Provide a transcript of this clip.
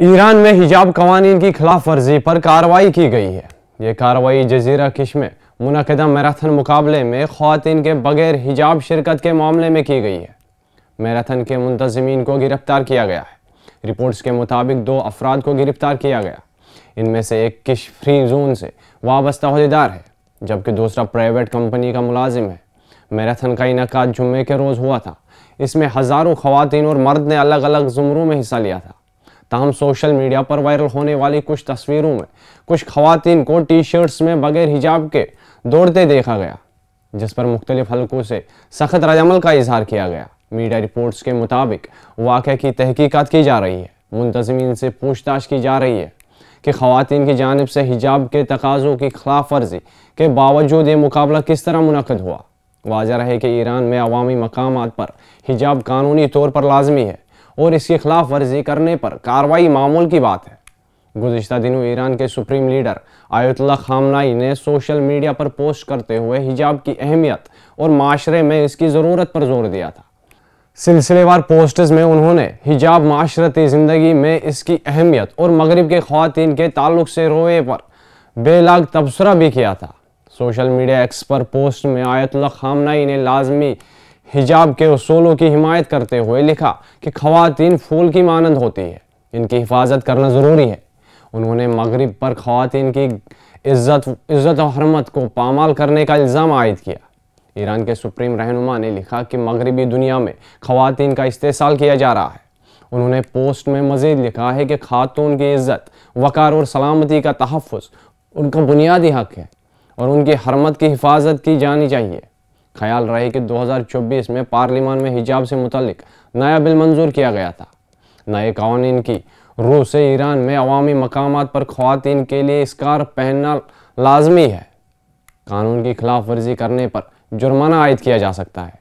Iran में हिजाब कवानीन की खिलाफ वर्जी पर कार्रवाई की गई है। ये कार्रवाई जजीरा किश में मुनक़िदा मैराथन मुकाबले में ख़वातीन के बगैर हिजाब शिरकत के मामले में की गई है। मैराथन के मुंतज़मीन को गिरफ्तार किया गया है। रिपोर्ट्स के मुताबिक 2 अफराद को गिरफ्तार किया गया। इनमें से एक किश फ्री जोन से वाबस्ता अहदेदार है, जबकि दूसरा प्राइवेट कंपनी का मुलाजिम है। मैराथन का इनेकाद जुम्मे के रोज़ हुआ था। इसमें हज़ारों ख़वातीन और मर्द ने अलग अलग ज़ुमरों में हिस्सा लिया था। ताहम सोशल मीडिया पर वायरल होने वाली कुछ तस्वीरों में कुछ ख़वातीन को टी शर्ट्स में बगैर हिजाब के दौड़ते देखा गया, जिस पर मुख्तलिफ हलकों से सख्त रद्दअमल का इजहार किया गया। मीडिया रिपोर्ट्स के मुताबिक वाक़े की तहकीकात की जा रही है। मुंतज़मीन से पूछताछ की जा रही है कि ख़वातीन की जानिब से हिजाब के तकाज़ों की खिलाफ वर्जी के बावजूद ये मुकाबला किस तरह मुनक़िद हुआ। वाज़ेह है कि ईरान में अवामी मकामात पर हिजाब कानूनी तौर पर लाजमी है और इसकी खिलाफ वर्जी करने पर कार्रवाई मामूल की बात है। गुज़िश्ता दिनों ईरान के सुप्रीम लीडर आयतुल्लाह ख़ामनाई ने सोशल मीडिया पर पोस्ट करते हुए हिजाब की अहमियत और माशरे में इसकी ज़रूरत पर जोर दिया था। सिलसिलेवार पोस्ट्स में उन्होंने हिजाब माशरती ज़िंदगी में इसकी अहमियत और मगरिब के ख़वातीन के ताल्लुक़ से रोए पर बेलाग तबसरा भी किया था। सोशल मीडिया एक्स पर पोस्ट में आयतुल्लाह ख़ामनाई ने लाजमी हिजाब के उसूलों की हिमायत करते हुए लिखा कि ख़वातीन फूल की मानंद होती है, इनकी हिफाजत करना ज़रूरी है। उन्होंने मगरिब पर ख़वातीन की इज़्ज़त और हरमत को पामाल करने का इल्ज़ाम आयद किया। ईरान के सुप्रीम रहनुमा ने लिखा कि मगरिबी दुनिया में ख़वातीन का इस्तेसाल किया जा रहा है। उन्होंने पोस्ट में मज़ीद लिखा है कि खातून की इज़्ज़त, वक़ार और सलामती का तहफ़्फ़ुज़ उनका बुनियादी हक़ है और उनकी हरमत की हिफाजत की जानी चाहिए। ख्याल रहे कि 2024 में पार्लिमान में हिजाब से मुतल्लिक नया बिल मंजूर किया गया था। नए कानून की रूह से ईरान में अवामी मकामात पर ख़वातीन के लिए स्कार्फ़ पहनना लाजमी है। कानून की खिलाफ वर्जी करने पर जुर्माना आयद किया जा सकता है।